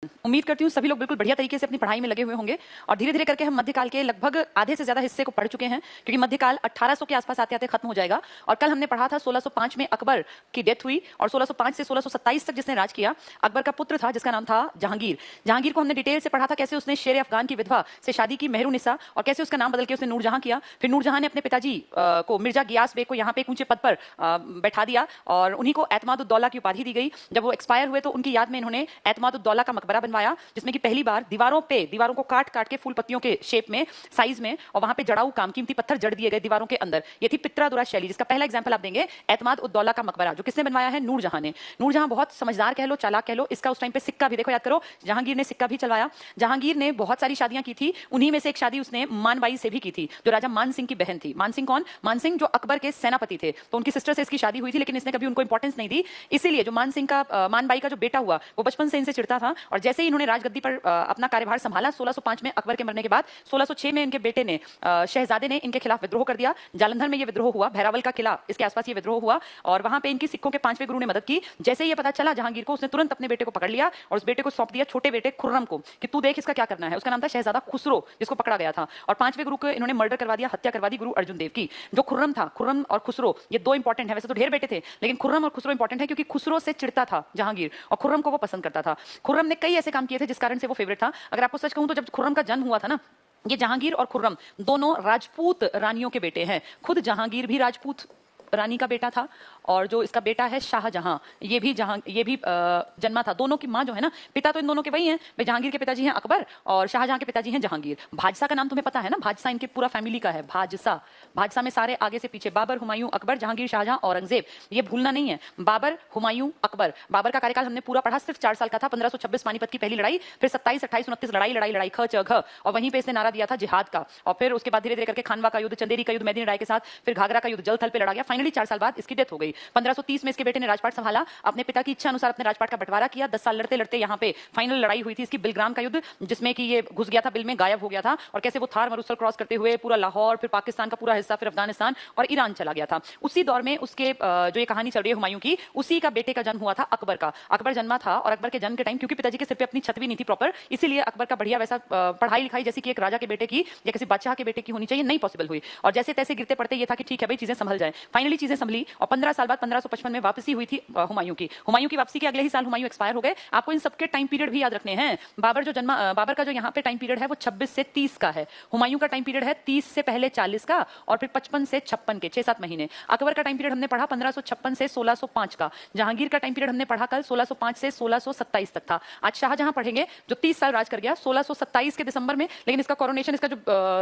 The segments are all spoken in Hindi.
उम्मीद करती हूँ सभी लोग बिल्कुल बढ़िया तरीके से अपनी पढ़ाई में लगे हुए होंगे और धीरे धीरे करके हम मध्यकाल के लगभग आधे से ज्यादा हिस्से को पढ़ चुके हैं, क्योंकि मध्यकाल 1800 के आसपास आते आते खत्म हो जाएगा। और कल हमने पढ़ा था 1605 में अकबर की डेथ हुई और 1605 से 1627 तक जिसने राज किया अकबर का पुत्र था जिसका नाम था जहांगीर। जहांगीर को हमने डिटेल से पढ़ा था, कैसे उसने शेर अफगान की विधवा से शादी की मेहरुनिसा, और कैसे उसका नाम बदल के उसने नूरजहां किया। फिर नूरजहां ने अपने पिताजी को मिर्जा गियास बेग को यहाँ पे एक ऊंचे पद पर बैठा दिया और उन्हीं को एतमाद-उद-दौला की उपाधि दी गई। जब वो एक्सपायर हुए तो उनकी याद में इन्होंने एतमाद-उद-दौला का मकबरा बनवाया, जिसमें कि पहली बार दीवारों को काट काट के फूल पत्तियों के शेप में, साइज में, और वहां पे जड़ाऊ काम कीमती पत्थर जड़ दिए गए दीवारों के अंदर। ये थी पित्रादुरा शैली, जिसका पहला एग्जांपल आप देंगे एतमाद-उद-दौला का मकबरा, जो किसने बनवाया है? नूरजहां ने। नूरजहां बहुत समझदार कह लो, चालाक कह लो। इसका उस टाइम पे सिक्का भी देखो, याद करो, जहांगीर ने सिक्का भी चलवाया। जहांगीर ने बहुत सारी शादियां की थी, उन्हीं में से एक शादी उसने मानबाई से भी की थी, जो राजा मान सिंह की बहन थी। मान सिंह कौन? मान सिंह जो अकबर के सेनापति थे, तो उनकी सिस्टर से इसकी शादी हुई थी, लेकिन इसने कभी उनको इंपॉर्टेंस नहीं दी। इसीलिए जो मानबाई का जो बेटा हुआ वो बचपन से इनसे चिढ़ता था, और जैसे ही इन्होंने राजगद्दी पर अपना कार्यभार संभाला 1605 में अकबर के मरने के बाद, 1606 में इनके बेटे ने शहजादे ने इनके खिलाफ विद्रोह कर दिया। जालंधर में ये विद्रोह हुआ, भैरावल का किला इसके आसपास ये विद्रोह हुआ, और वहां पे इनकी सिखों के 5वें गुरु ने मदद की। जैसे ही ये पता चला जहांगीर को, उसने तुरंत अपने बेटे को पकड़ लिया और उस बेटे को सौंप दिया छोटे बेटे खुर्रम को कि तू देख इसका क्या करना है। उसका नाम था शहजादा खुसरो, जिसको पकड़ा गया था, और 5वें गुरु को इन्होंने मर्डर करवा दिया, हत्या करवा दी गुरु अर्जुन देव की। जो खुर्रम था, खुर्रम और खुसरो, ये दो इंपॉर्टेंट है। वैसे तो ढेर बेटे थे, लेकिन खुर्रम और खुसरो इंपॉर्टेंट है क्योंकि खुसरो से चिढ़ता था जहांगीर और खुर्रम को वो पसंद करता था। खुर्रम ने कई ऐसे काम किए थे जिस कारण से वो फेवरेट था। अगर आपको सच कहूं तो जब खुर्रम का जन्म हुआ था ना, ये जहांगीर और खुर्रम दोनों राजपूत रानियों के बेटे हैं। खुद जहांगीर भी राजपूत रानी का बेटा था, और जो इसका बेटा है शाहजहां, ये भी जन्मा था। दोनों की माँ जो है ना, पिता तो इन दोनों के वही हैं भाई। जहांगीर के पिताजी हैं अकबर और शाहजहां के पिताजी हैं जहांगीर। भाजसा का नाम तुम्हें पता है ना, भाजसा इनके पूरा फैमिली का है। भाजसा में सारे आगे से पीछे बाबर, हुमायूं, अकबर, जहांगीर, शाहजहां, औरंगजेब, ये भूलना नहीं है। बाबर, हुमायूं, अकबर। बाबर का कार्यकाल हमने पूरा पढ़ा, सिर्फ 4 साल का था। 1526 पानीपत की पहली लड़ाई, फिर 27, 28, 29 लड़ाई ख च घ, और वहीं पे इसने नारा दिया था जिहाद का। और फिर उसके बाद धीरे धीरे करके खानवा का युद्ध, चंदेरी का युद्ध मेदिनी लड़ाई के साथ, फिर घाघरा का युद्ध, जल थल पे लड़ा गया। फाइनली 4 साल बाद इसकी डेथ हो गई। 1530 में इसके बेटे ने राजपाट संभाला, अपने पिता की इच्छा अनुसार अपने राजपाट का बंटवारा किया। 10 साल लड़ते लड़ते यहाँ पे फाइनल लड़ाई हुई थी इसकी, बिलग्राम का युद्ध, जिसमें कि ये घुस गया था बिल में, गायब हो गया था, और कैसे वो थार मरुस्थल क्रॉस करते हुए पूरा लाहौर, फिर पाकिस्तान का पूरा हिस्सा, फिर अफगानिस्तान और ईरान चला गया था। उसी दौर में उसके जो ये कहानी चल रही है हुमायूं की, उसी का बेटे का जन्म हुआ था अकबर का। अकबर जन्मा था, और अकबर के जन्म के टाइम क्योंकि पिताजी के सिर पे अपनी छत भी नहीं थी प्रॉपर, इसीलिए अकबर का बढ़िया वैसा पढ़ाई लिखाई जैसी कि एक राजा के बेटे की या किसी बादशाह के बेटे की होनी चाहिए, नहीं पॉसिबल हुई। और जैसे तैसे गिरते पड़ते ये था कि ठीक है भाई, चीजें संभल जाए। फाइनली चीजें संभली, और 15 साल बाद 1555 में वापसी हुई थी हुमायूं की वापसी के अगले ही साल हुमायूं एक्सपायर हो गए। आपको इन सबके टाइम पीरियड भी याद रखने हैं। बाबर का जो यहाँ पे टाइम पीरियड है वो 26 से 30 का है। हुमायूं का टाइम पीरियड है 30 से पहले 40 का, और फिर 55 से 56 के, 6-7 महीने। अकबर का टाइम पीरियड हमने पढ़ा 1556 से 1605 का। जहांगीर का टाइम पीरियड हमने पढ़ा कल 1605 से 1627 तक था। आज शाहजहां पढ़ेंगे जो 30 साल राज कर गया 1627 के दिसंबर में, लेकिन इसका कोरोनेशन, इसका जो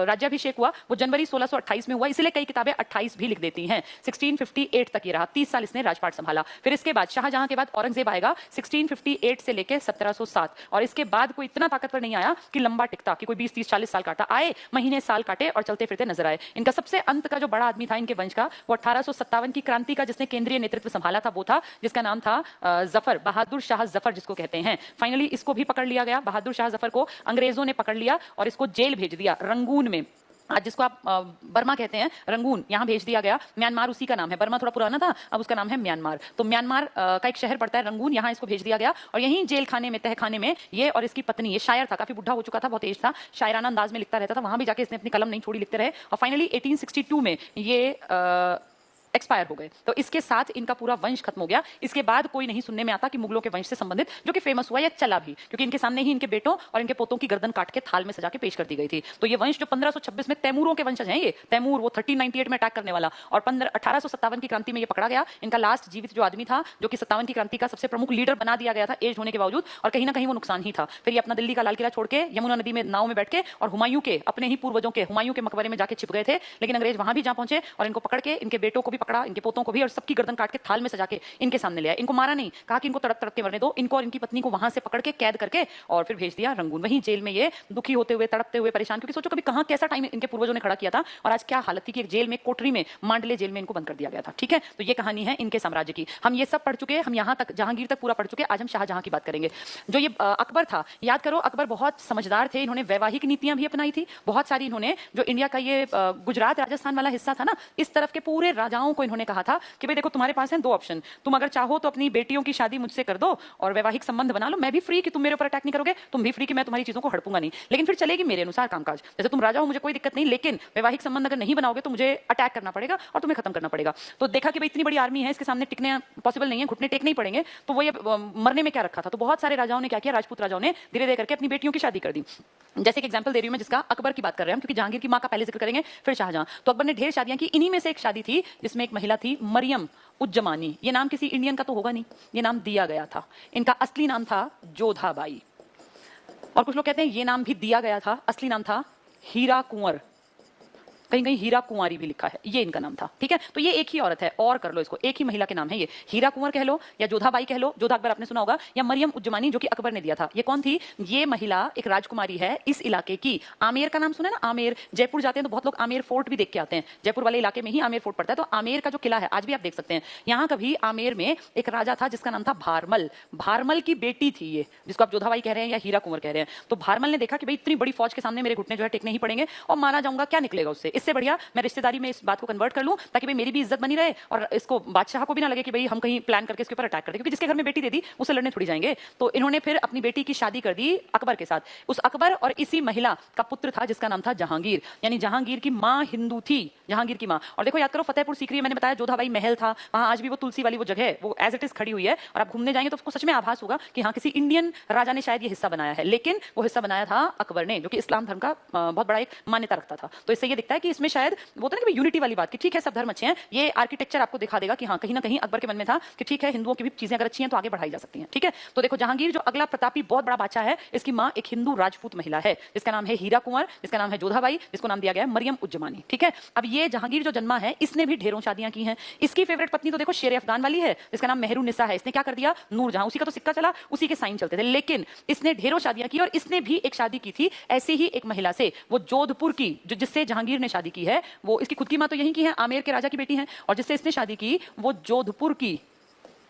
राज्याभिषेक हुआ वो जनवरी 1628 में हुआ, इसलिए कई किताबें 28 भी लिख देती हैं। 1658 तक ये रहा, 30 साल इसने राजपाट संभाला। फिर इसके बाद शाहजहां के बाद औरंगजेब आएगा 1658 से लेके 1707, और इसके बाद कोई इतना ताकतवर नहीं आया कि लंबा टिकता, कि कोई 20, 30, 40 साल काटा। आए, महीने साल काटे और चलते फिरते नजर आए। इनका सबसे अंत का जो बड़ा आदमी था इनके वंश का, वो 1857 की क्रांति का जिसने केंद्रीय नेतृत्व संभाला था, वो था जिसका नाम था जफर, बहादुर शाह जफर जिसको कहते हैं। फाइनली इसको भी पकड़ लिया गया, बहादुर शाह जफर को अंग्रेजों ने पकड़ लिया और इसको जेल भेज दिया रंगून में। आज जिसको आप बर्मा कहते हैं, रंगून, यहाँ भेज दिया गया। म्यांमार उसी का नाम है, बर्मा थोड़ा पुराना था, अब उसका नाम है म्यांमार। तो म्यांमार का एक शहर पड़ता है रंगून, यहाँ इसको भेज दिया गया, और यहीं जेल खाने में, तहखाने में ये और इसकी पत्नी, ये शायर था, काफी बुढ़ा हो चुका था, बहुत एज था, शायराना अंदाज में लिखता रहता था, वहां भी जाके इसने अपनी कलम नहीं छोड़ी, लिखते रहे, और फाइनली 1862 में ये एक्सपायर हो गए। तो इसके साथ इनका पूरा वंश खत्म हो गया। इसके बाद कोई नहीं सुनने में आता कि मुगलों के वंश से संबंधित, जो कि फेमस हुआ या चला भी, क्योंकि इनके सामने ही इनके बेटों और इनके पोतों की गर्दन काट के थाल में सजा के पेश कर दी गई थी। तो ये वंश जो 1526 में तैमूरों के वंशज हैं, ये तैमूर, वो 1398 में अटैक करने वाला, और 1857 की क्रांति में ये पकड़ा गया। इनका लास्ट जीवित जो आदमी था, जो कि 57 की क्रांति का सबसे प्रमुख लीडर बना दिया गया था एज होने के बावजूद, और कहीं ना कहीं वो नुकसान ही था। फिर ये अपना दिल्ली का लाल किला छोड़ के यमुना नदी में नाव में बैठ के और हुमायूं के, अपने ही पूर्वजों के हुमायूं के मकबरे में जाके छिप गए थे। लेकिन अंग्रेज वहां भी जा पहुंचे और इनको पकड़ के, इनके बेटों को भी पकड़ा, इनके पोतों को भी, और सबकी गर्दन काट के थाल में सजा के इनके सामने ले आए। इनको मारा नहीं, कहा कि इनको तड़प तड़प के मरने दो, इनको और इनकी पत्नी को वहां से पकड़ के कैद करके और फिर भेज दिया रंगून। वहीं जेल में ये दुखी होते हुए, तड़पते हुए, परेशान, क्योंकि सोचो कभी कहां कैसा टाइम इनके पूर्वजों ने खड़ा किया था, और आज क्या हालत थी कि एक जेल में, कोठरी में, मांडले जेल में इनको बंद कर दिया गया था। ठीक है, तो ये कहानी है इनके साम्राज्य की। हम ये सब पढ़ चुके, हम यहाँ तक जहांगीर तक पूरा पढ़ चुके। आज हम शाहजहां की बात करेंगे। जो ये अकबर था, याद करो, अकबर बहुत समझदार थे। इन्होंने वैवाहिक नीतियां भी अपनाई थी बहुत सारी। इन्होंने जो इंडिया का ये गुजरात राजस्थान वाला हिस्सा था ना, इस तरफ के पूरे राजाओं राजाओं को इन्होंने कहा था कि भाई देखो तुम्हारे पास है दो ऑप्शन, तुम अगर चाहो तो अपनी बेटियों की शादी मुझसे कर दो और वैवाहिक संबंध बना लो, मैं भी फ्री कि तुम मेरे ऊपर अटैक नहीं करोगे, तुम भी फ्री कि मैं तुम्हारी चीजों को हड़पूंगा नहीं, लेकिन फिर चलेगी मेरे अनुसार कामकाज। जैसे तुम राजा हो मुझे कोई दिक्कत नहीं, लेकिन वैवाहिक संबंध अगर नहीं बनाओगे तो मुझे अटैक करना पड़ेगा और तुम्हें खत्म करना पड़ेगा। तो देखा कि भाई इतनी बड़ी आर्मी है, इसके सामने टिकने पॉसिबल नहीं है, घुटने टेकने ही पड़ेंगे, तो वो ये मरने में क्या रखा था। तो बहुत सारे राजाओं ने क्या किया, राजपूत राजाओं ने धीरे धीरे करके अपनी बेटियों की शादी कर दी। जैसे एक एग्जांपल दे रही हूं मैं, जिसका अकबर की बात कर रहे हैं, क्योंकि जहांगीर की मां का पहले जिक्र करेंगे, फिर शाहजहां। तो अकबर ने ढेर शादियां की, इन्हीं में से एक शादी थी जिसमें एक महिला थी मरियम उज्जमानी। ये नाम किसी इंडियन का तो होगा नहीं, ये नाम दिया गया था। इनका असली नाम था जोधाबाई, और कुछ लोग कहते हैं ये नाम भी दिया गया था, असली नाम था हीरा कुंवर, कहीं कहीं हीरा कुंवारी भी लिखा है, ये इनका नाम था। ठीक है, तो ये एक ही औरत है, और कर लो इसको, एक ही महिला के नाम है ये, हीरा कुंवर कह लो या जोधाबाई कह लो, जोधा अकबर आपने सुना होगा, या मरियम उज्जमानी जो कि अकबर ने दिया था। ये कौन थी? ये महिला एक राजकुमारी है इस इलाके की। आमेर का नाम सुना है ना, आमेर, जयपुर जाते हैं तो बहुत लोग आमेर फोर्ट भी देख के आते हैं, जयपुर वाले इलाके में ही आमेर फोर्ट पड़ता है। तो आमेर का जो किला है आज भी आप देख सकते हैं। यहाँ कभी आमेर में एक राजा था जिसका नाम था भारमल, भारमल की बेटी थी ये, जिसको आप जोधाबाई कह रहे हैं या हीरा कुंवर कह रहे हैं। तो भारमल ने देखा कि भाई इतनी बड़ी फौज के सामने मेरे घुटने जो है टेकने ही पड़ेंगे और मारा जाऊंगा, क्या निकलेगा उससे, इससे बढ़िया मैं रिश्तेदारी में इस बात को कन्वर्ट कर लूं ताकि भाई मेरी भी इज्जत बनी रहे और इसको बादशाह को भी ना लगे कि भाई हम कहीं प्लान करके इसके ऊपर अटैक करते, क्योंकि जिसके घर में बेटी दे दी उसे लड़ने थोड़ी जाएंगे। तो इन्होंने फिर अपनी बेटी की शादी कर दी अकबर के साथ। उस अकबर और इसी महिला का पुत्र था जिसका नाम था जहांगीर, यानी जहांगीर की मां हिंदू थी, जहांगीर की मां। और देखो याद करो, फतेहपुर सीकरी मैंने बताया जोधाबाई महल था, वहां आज भी वो तुलसी वाली वो जगह है, वो एज इट इज खड़ी हुई है, और आप घूमने जाएंगे तो आपको सच में आभास होगा कि हाँ किसी इंडियन राजा ने शायद ये हिस्सा बनाया है, लेकिन वो हिस्सा बनाया था अकबर ने, जो कि इस्लाम धर्म का बहुत बड़ा एक मान्यता रखता था। तो इससे ये दिखता है कि इसमें शायद वो तो ना यूनिटी वाली बात कि ठीक है सब धर्म अच्छे हैं, ये आर्किटेक्चर आपको दिखा देगा कि हाँ कहीं ना कहीं अकबर के मन में था कि ठीक है हिंदुओं की भी चीजें अगर अच्छी हैं तो आगे बढ़ाई जा सकती हैं। ठीक है, तो देखो जहांगीर जो अगला प्रतापी बहुत बड़ा बादशाह है, इसकी मां एक हिंदू राजपूत महिला है जिसका नाम है हीरा कुंवर, जिसका नाम है जोधाबाई, जिसको नाम दिया गया है मरियम उज्जमानी। ठीक है, अब ये जहांगीर जो जन्मा है इसने भी ढेरों शादियां की हैं। इसकी फेवरेट पत्नी तो देखो शेर अफगान वाली है जिसका नाम मेहरुन्निसा है। इसने क्या कर दिया, नूरजहां, उसी का तो सिक्का चला, उसी के साइन चलते थे, लेकिन इसने ढेरों शादियां की और इसने भी एक शादी की थी ऐसी ही एक महिला से, वो जोधपुर की, जो जिससे जहांगीर ने शादी की है, वो इसकी खुद की मां तो यहीं की है, आमेर के राजा की बेटी है, और जिससे इसने शादी की वो जोधपुर की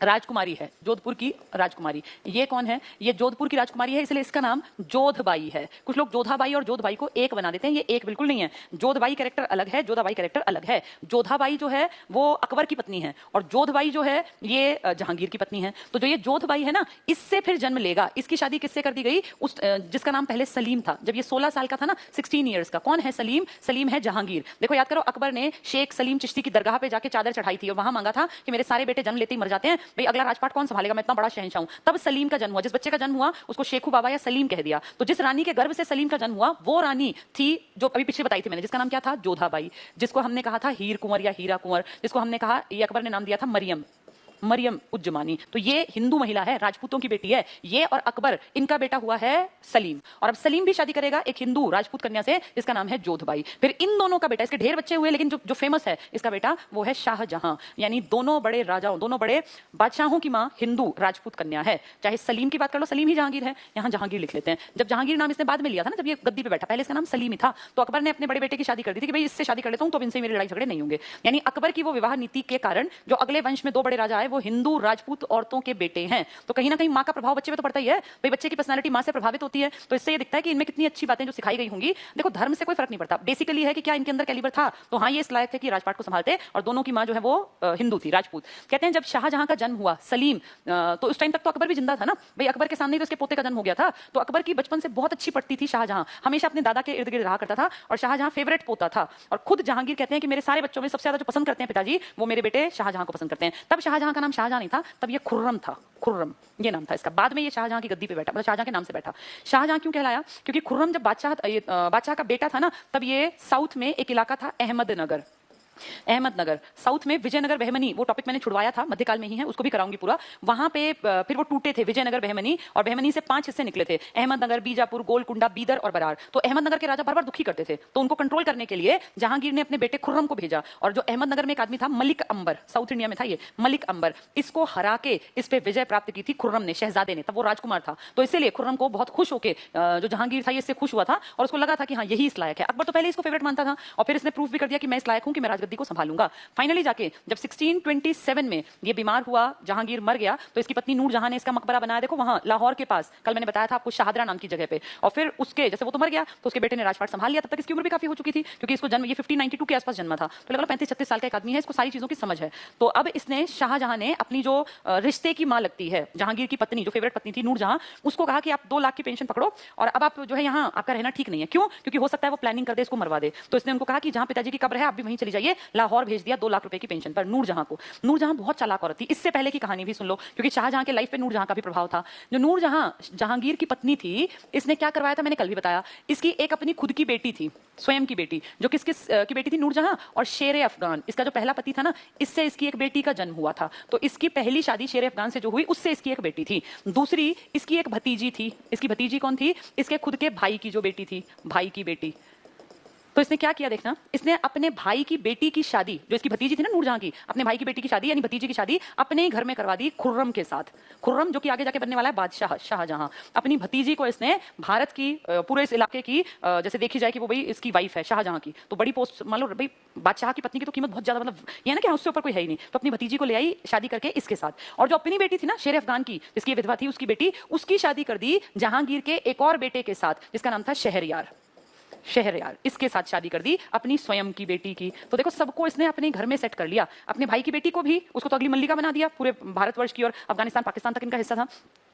राजकुमारी है, जोधपुर की राजकुमारी। ये कौन है? ये जोधपुर की राजकुमारी है, इसलिए इसका नाम जोधबाई है। कुछ लोग जोधाबाई और जोधबाई को एक बना देते हैं, ये एक बिल्कुल नहीं है। जोधबाई कैरेक्टर अलग है, जोधाबाई कैरेक्टर अलग है। जोधाबाई जो है वो अकबर की पत्नी है और जोधबाई जो है ये जहांगीर की पत्नी है। तो जो ये जोधबाई है ना, इससे फिर जन्म लेगा। इसकी शादी किससे कर दी गई? उस जिसका नाम पहले सलीम था, जब ये 16 साल का था ना, 16 ईयर्स का। कौन है सलीम? सलीम है जहांगीर। देखो याद करो, अकबर ने शेख सलीम चिश्ती की दरगाह पे जाके चादर चढ़ाई थी और वहां मांगा था कि मेरे सारे बेटे जन्म लेते ही मर जाते हैं, भाई अगला राजपाट कौन संभालेगा, मैं इतना बड़ा शहंशाह हूं। तब सलीम का जन्म हुआ। जिस बच्चे का जन्म हुआ उसको शेखू बाबा या सलीम कह दिया। तो जिस रानी के गर्भ से सलीम का जन्म हुआ वो रानी थी जो अभी पीछे बताई थी मैंने, जिसका नाम क्या था? जोधाबाई, जिसको हमने कहा था हीर कुंवर या हीरा कुंवर, जिसको हमने कहा, ये अकबर ने नाम दिया था मरियम, मरियम उज्जमानी। तो ये हिंदू महिला है, राजपूतों की बेटी है। ये और अकबर, इनका बेटा हुआ है सलीम, और अब सलीम भी शादी करेगा एक हिंदू राजपूत कन्या से जिसका नाम है जोधबाई। फिर इन दोनों का बेटा, इसके ढेर बच्चे हुए लेकिन जो फेमस है इसका बेटा वो है शाहजहां। यानी दोनों बड़े राजाओं, दोनों बड़े बादशाहों की मां हिंदू राजपूत कन्या है। चाहे सलीम की बात कर लो, सलीम ही जहांगीर है, यहाँ जहांगीर लिख लेते हैं। जब जहांगीर नाम इसने बाद में लिया था ना, जब ये गद्दी पे बैठा, पहले इसका नाम सलीम ही था, तो अकबर ने अपने बड़े बेटे की शादी कर दी थी कि भाई इससे शादी कर लेता हूं तो इनसे मेरी लड़ाई झगड़े नहीं होंगे। यानी अकबर की वो विवाह नीति के कारण जो अगले वंश में दो बड़े राजा आए वो हिंदू राजपूत औरतों के बेटे हैं। तो कहीं ना कहीं मां का प्रभाव बच्चे पे तो पड़ता ही है, भाई बच्चे की पर्सनालिटी मां से प्रभावित होती है। तो इससे ये दिखता है कि इनमें कितनी अच्छी बातें जो सिखाई गई होंगी। देखो धर्म से कोई फर्क नहीं पड़ता, बेसिकली है कि क्या इनके अंदर कैलिबर था। तो हाँ, ये इस लायक थे कि राजपाट को संभालते, और दोनों की मां जो है वो हिंदू थी, राजपूत। कहते हैं जब शाहजहां का जन्म हुआ, सलीम, तो उस टाइम तक तो अकबर भी जिंदा था ना, भाई अकबर के सामने तो उसके पोते का जन्म हो गया था। तो अकबर की बचपन से बहुत अच्छी पड़ती थी शाहजहां, हमेशा अपने दादा के इर्द गिर्द रहा करता था और शाहजहां फेवरेट पोता था। और खुद जहांगीर कहते हैं कि मेरे सारे बच्चों में सबसे ज्यादा जो पसंद करते हैं पिताजी, वो मेरे बेटे शाहजहां को पसंद करते हैं। तब शाहजहां का नाम शाहजहां नहीं था, तब ये खुर्रम था, खुर्रम ये नाम था इसका। बाद में ये शाहजहां की गद्दी पे बैठा, मतलब शाहजहां के नाम से बैठा। शाहजहां क्यों कहलाया? क्योंकि खुर्रम जब बादशाह का बेटा था ना, तब ये साउथ में एक इलाका था अहमदनगर, अहमदनगर साउथ में, विजयनगर बहमनी, वो टॉपिक मैंने छुड़वाया था, मध्यकाल में ही है, उसको भी कराऊंगी पूरा। वहां पे फिर वो टूटे थे विजयनगर बहमनी, और बहमनी से 5 हिस्से निकले थे, अहमदनगर, बीजापुर, गोलकुंडा, बीदर और बरार। तो अहमदनगर के राजा बार बार दुखी करते थे, तो उनको कंट्रोल करने के लिए जहांगीर ने अपने बेटे खुर्रम को भेजा। और जो अहमदनगर में एक आदमी था मलिक अंबर, साउथ इंडिया में था ये मलिक अंबर, इसको हरा के इस पे विजय प्राप्त की थी खुर्रम ने, शहजादे ने, तब वो राजकुमार था। तो इसीलिए खुर्रम को बहुत खुश होके जो जहांगीर था ये इससे खुश हुआ था और उसको लगा था कि हाँ यही इस लायक है। अकबर तो पहले इसको फेवरेट मानता था और फिर इसने प्रूफ भी कर दिया कि मैं इस लायक हूं कि मैं राजगद्दी गद्दी को संभालूंगा। फाइनली जाके जब 1627 में ये बीमार हुआ, जहांगीर मर गया, तो इसकी पत्नी नूर जहां ने इसका मकबरा बनाया, देखो वहां लाहौर के पास, कल मैंने बताया था आपको शाहदरा नाम की जगह पे। और फिर उसके जैसे वो तो मर गया तो उसके बेटे ने राजपाट संभाल लिया। तब तक इसकी उम्र भी काफी हो चुकी थी, क्योंकि इसको जन्म ये 1592 के आसपास जन्मा था, तो लगभग 35-36 साल का एक आदमी है, इसको सारी चीजों की समझ है। तो अब इसने शाहजहां ने अपनी जो रिश्ते की मां लगती है, जहांगीर की पत्नी, जो फेवरेट पत्नी थी नूर जहां, उसको कहा कि आप 2 लाख की पेंशन पकड़ो और अब आप जो है यहाँ आपका रहना ठीक नहीं है। क्यों? क्योंकि हो सकता है वो प्लानिंग कर दे इसको मरवा दे। तो इसने उनको कहा कि जहां पिताजी की कब्र है आप भी वहीं चली जाइए। लाहौर भेज दिया 2 लाख रुपए की पेंशन पर नूर जहां को। नूर जहां बहुत चालाक औरत थी। इससे पहले की कहानी भी सुन लो, क्योंकि शाहजहां के लाइफ पे नूर जहां का भी प्रभाव था। जो नूर जहां जहांगीर की पत्नी थी, इसने क्या करवाया था मैंने कल भी बताया। इसकी एक अपनी खुद की बेटी थी, स्वयं की बेटी, जो किस किस की बेटी थी? नूर जहां और शेर अफगान, इसका जो पहला पति था ना, इससे इसकी एक बेटी का जन्म हुआ था। तो इसकी पहली शादी शेर अफगान से जो हुई, उससे इसकी एक बेटी थी। दूसरी इसकी एक भतीजी थी। इसकी भतीजी कौन थी? इसके खुद के भाई की जो बेटी थी, भाई की बेटी। तो इसने क्या किया देखना, इसने अपने भाई की बेटी की शादी, जो इसकी भतीजी थी ना नूर जहां की, अपने भाई की बेटी की शादी यानी भतीजी की शादी अपने ही घर में करवा दी खुर्रम के साथ। खुर्रम जो कि आगे जाके बनने वाला है बादशाह, शाहजहां। अपनी भतीजी को इसने भारत की पूरे इस इलाके की जैसे देखी जाए कि वो भाई इसकी वाइफ है शाहजहां की, तो बड़ी पोस्ट, मान लो भाई बादशाह की पत्नी की तो कीमत बहुत ज्यादा, मतलब ये ना कि उससे ऊपर कोई है ही नहीं। तो अपनी भतीजी को ले आई शादी करके इसके साथ। और जो अपनी बेटी थी ना शेर अफगान की, जिसकी विधवा थी उसकी बेटी, उसकी शादी कर दी जहांगीर के एक और बेटे के साथ, जिसका नाम था शहरयार। शहरयार, इसके साथ शादी कर दी अपनी स्वयं की बेटी की। तो देखो सबको इसने अपने घर में सेट कर लिया। अपने भाई की बेटी को भी, उसको तो अगली मल्लिका बना दिया पूरे भारतवर्ष की, और अफगानिस्तान पाकिस्तान तक इनका हिस्सा था।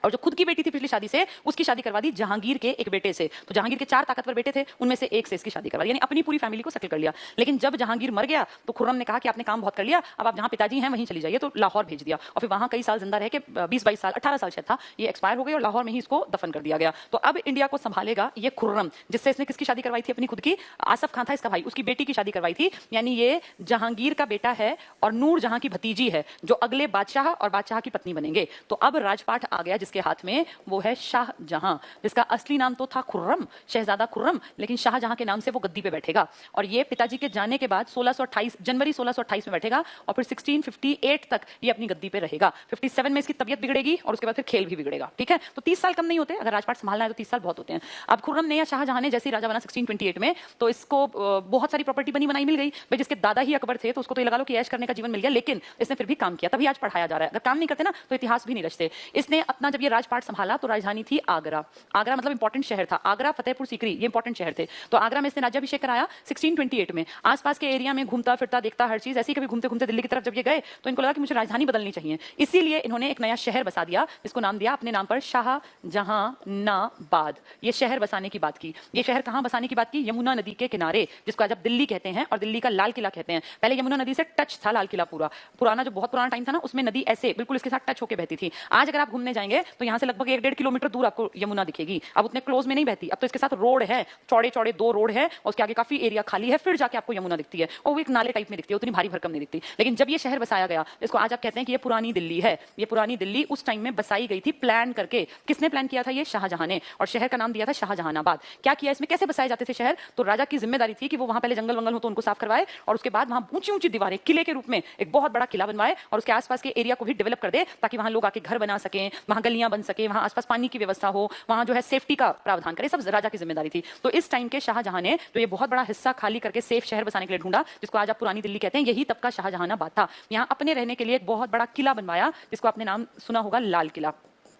और जो खुद की बेटी थी पिछली शादी से, उसकी शादी करवा दी जहांगीर के एक बेटे से। तो जहांगीर के 4 ताकतवर बेटे थे, उनमें से एक से इसकी शादी करवा दी, यानी अपनी पूरी फैमिली को सेटल कर लिया। लेकिन जब जहांगीर मर गया तो खुर्रम ने कहा कि आपने काम बहुत कर लिया, अब आप जहां पिताजी हैं वहीं चली जाइए। तो लाहौर भेज दिया और फिर वहां कई साल जिंदा रह के 20-22 साल, 18 साल शायद था, ये एक्सपायर हो गई और लाहौर में ही इसको दफन कर दिया गया। तो अब इंडिया को संभालेगा ये खुर्रम, जिससे इसने किसकी शादी करवाई थी? अपनी खुद की, आसफ खान था इसका भाई, उसकी बेटी की शादी करवाई थी। यानी ये जहांगीर का बेटा है और नूर जहां की भतीजी है, जो अगले बादशाह और बादशाह की पत्नी बनेंगे। तो अब राजपाट आ गया जिसके हाथ में, वो है शाहजहां, जिसका असली नाम तो था खुर्रम, शहजादा खुर्रम, लेकिन शाहजहां के नाम से वो गद्दी पे बैठेगा। और ये पिताजी के जाने के बाद 1628 जनवरी 1628 में बैठेगा और फिर 1658 तक ये अपनी गद्दी पे रहेगा। 57 में इसकी तबियत बिगड़ेगी और उसके बाद फिर खेल भी बिगड़ेगा। ठीक है, तो 30 साल कम नहीं होते, अगर राजपाट संभालना है तो 30 साल बहुत होते हैं। अब खुर्रम ने या शाहजहां ने जैसे ही राजा बना 1628 में, तो इसको बहुत सारी प्रॉपर्टी बनी बनाई मिल गई भाई। जिसके दादा ही अकबर थे तो उसको तो ये लगा लो कि ऐश करने का जीवन मिल गया, लेकिन इसने फिर भी काम किया, तभी आज पढ़ाया जा रहा है। अगर काम नहीं करते ना तो इतिहास भी नहीं रचते। इसने अपना जब ये राजपाट संभाला तो राजधानी थी आगरा। आगरा मतलब इंपॉर्टेंट शहर था, आगरा, फतेहपुर सीकरी, ये इंपॉर्टेंट शहर थे। तो आगरा में इसने राज्याभिषेक कराया 1628 में। आसपास के एरिया में घूमता फिरता देखता हर चीज, ऐसे ही कभी घूमते घूमते दिल्ली की तरफ जब ये गए तो इनको लगा कि मुझे राजधानी बदलनी चाहिए, इसीलिए इन्होंने एक नया शहर बसा दिया, जिसको नाम दिया अपने नाम पर शाहजहानाबाद। ये शहर बसाने की बात की। ये शहर कहां बसाने की बात की? यमुना नदी के किनारे, जिसको आज आप दिल्ली कहते हैं और दिल्ली का लाल किला कहते हैं। पहले यमुना नदी से टच था लाल किला पूरा, पुराना जो बहुत पुराना टाइम था ना, उसमें नदी ऐसे बिल्कुल इसके साथ टच होकर बहती थी। आज अगर आप घूमने जाएंगे तो यहाँ से लगभग 1-1.5 किलोमीटर दूर आपको यमुना दिखेगी। अब उतने क्लोज में नहीं बहती, अब तो इसके साथ रोड है, चौड़े चौड़े 2 रोड है और उसके आगे काफी एरिया खाली है, फिर जाके आपको यमुना दिखती है और वो एक नाले टाइप में दिखती है, उतनी भारी भरकम नहीं दिखती। लेकिन जब ये शहर बसाया गया, इसको आज आप कहते हैं कि ये पुरानी दिल्ली है। ये पुरानी दिल्ली उस टाइम में बसाई गई थी प्लान करके। किसने प्लान किया था? ये शाहजहां ने, और शहर का नाम दिया था शाहजहानाबाद। क्या किया इसमें, कैसे बसाए जाते थे शहर? तो राजा की जिम्मेदारी थी कि वो वहां पहले जंगल वंगल हो तो उनको साफ करवाए और उसके बाद वहां ऊंची ऊंची दीवारें, किले के रूप में एक बहुत बड़ा किला बनवाए और उसके आसपास के एरिया को भी डेवलप कर दे, ताकि वहां लोग आके घर बना सकें, वहां गलियां बन सके, वहां आसपास पानी की व्यवस्था हो, वहां जो है सेफ्टी का प्रावधान करे। सब राजा की जिम्मेदारी थी। तो इस टाइम के शाहजहां ने जो ये बहुत बड़ा हिस्सा खाली करके सेफ शहर बसाने के लिए ढूंढा, जिसको आज आप पुरानी दिल्ली कहते हैं, यही तब का शाहजहानाबाद था। यहाँ अपने रहने के लिए एक बहुत बड़ा किला बनवाया, जिसको आपने नाम सुना होगा लाल किला,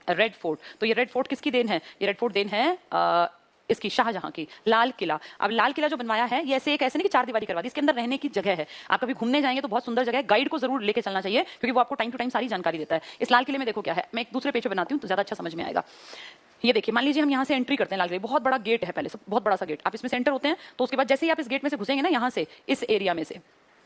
रेड फोर्ट। तो ये रेड फोर्ट किसकी देन है? ये रेड फोर्ट देन है इसकी, शाहजहां की, लाल किला। अब लाल किला जो बनवाया है, ये ऐसे नहीं कि 4 दीवारी करवा दी, इसके अंदर रहने की जगह है। आप कभी घूमने जाएंगे तो बहुत सुंदर जगह है, गाइड को जरूर लेके चलना चाहिए, क्योंकि वो आपको टाइम टू टाइम सारी जानकारी देता है। इस लाल किले में देखो क्या है, मैं एक दूसरे पेज पे बनाती हूँ तो ज्यादा अच्छा समझ में आएगा। ये देखिए, मान लीजिए हम यहाँ से एंट्री करते हैं लाल किले, बहुत बड़ा गेट है, पहले से बहुत बड़ा सा गेट, आप इसमें सेंटर होते हैं, तो उसके बाद जैसे ही आप इस गेट में से घुसेंगे ना, यहाँ से इस एरिया में से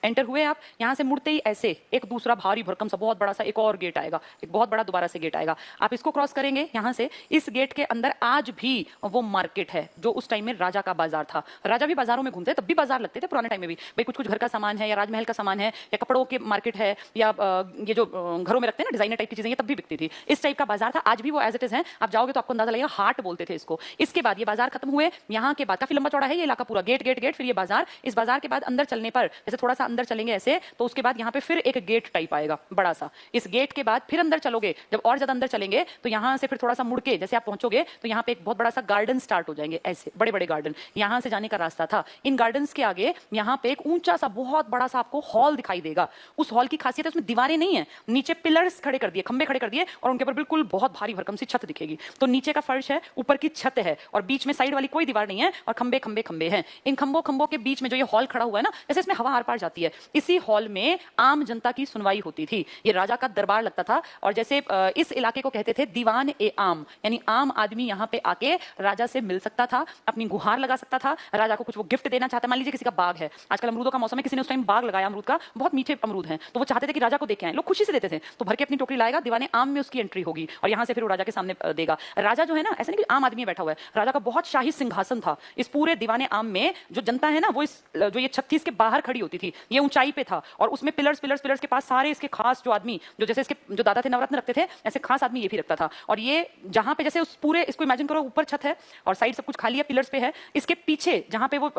एंटर हुए आप, यहाँ से मुड़ते ही ऐसे एक दूसरा भारी भरकम सा बहुत बड़ा सा एक और गेट आएगा, एक बहुत बड़ा दोबारा से गेट आएगा। आप इसको क्रॉस करेंगे यहाँ से, इस गेट के अंदर आज भी वो मार्केट है जो उस टाइम में राजा का बाजार था। राजा भी बाजारों में घूमते, तब भी बाजार लगते थे पुराने टाइम में भी। भाई कुछ कुछ घर का सामान है या राजमहल का सामान है या कपड़ों के मार्केट है या ये जो घरों में रखते हैं ना डिजाइनर टाइप की चीजें, ये तब भी बिकती थी। इस टाइप का बाजार था, आज भी वो एज इट इज है। आप जाओगे तो आपको अंदाजा लगेगा, हाट बोलते थे इसको। इसके बाद ये बाजार खत्म हुए, यहाँ के बाद काफी लंबा चौड़ा है ये इलाका पूरा, गेट गेट गेट, फिर ये बाजार। इस बाजार के बाद अंदर चलने पर जैसे थोड़ा सा अंदर चलेंगे ऐसे, तो उसके बाद यहाँ पे फिर एक गेट टाइप आएगा बड़ा सा। इस गेट के बाद फिर अंदर चलोगे, जब और ज्यादा अंदर चलेंगे तो यहाँ से फिर थोड़ा सा मुड़ के जैसे आप पहुंचोगे तो यहाँ पे एक बहुत बड़ा सा गार्डन स्टार्ट हो जाएंगे, ऐसे बड़े बड़े गार्डन यहाँ से जाने का रास्ता था। इन गार्डन्स के आगे यहाँ पे एक ऊंचा सा बहुत बड़ा सा आपको हॉल दिखाई देगा। उस हॉल की खासियत है उसमें दीवारें नहीं है, नीचे पिलर्स खड़े कर दिए, खंबे खड़े कर दिए, और उनके ऊपर बिल्कुल बहुत भारी भरकम सी छत दिखेगी। तो नीचे का फर्श है, ऊपर की छत है, और बीच में साइड वाली कोई दीवार नहीं है, और खंबे खंबे खंबे हैं। इन खंबों खंबों के बीच में जो ये हॉल खड़ा हुआ है ना, जैसे इसमें हवा आर पार जाती है, इसी हॉल में आम जनता की सुनवाई होती थी। ये राजा का दरबार लगता था, और जैसे इस इलाके को कहते थे दीवान ए आम, यानी आम आदमी यहाँ पे आके राजा से मिल सकता था, अपनी गुहार लगा सकता था, राजा को कुछ वो गिफ्ट देना चाहता है। मान लीजिए किसी का बाग है, आजकल अमरूदों का मौसम है, किसी ने उस टाइम बाग लगाया अमरूद का, बहुत मीठे अमरूद हैं, तो वो चाहते थे कि राजा को देख के आए, लोग खुशी से देते थे। तो भर के अपनी टोकरी लाएगा, दीवाने आम में उसकी एंट्री होगी, और यहाँ से फिर वो राजा के सामने देगा। राजा जो है ना, ऐसा नहीं कि आम आदमी बैठा हुआ है, राजा का बहुत शाही सिंहासन था। इस पूरे दीवाने आम में जो जनता है ना, वो इस जो ये 36 के बाहर खड़ी होती थी, ये ऊंचाई पे था, और उसमें पिलर्स पिलर्स पिलर्स के पास सारे इसके खास जो आदमी, जो जैसे इसके जो दादा थे नवरत्न रखते थे, ऐसे खास आदमी ये भी रखता था। और ये जहां पे जैसे उस पूरे, इसको इमेजिन करो, ऊपर छत है और साइड सब कुछ खाली है, पिलर्स पे है, इसके पीछे जहां पे वो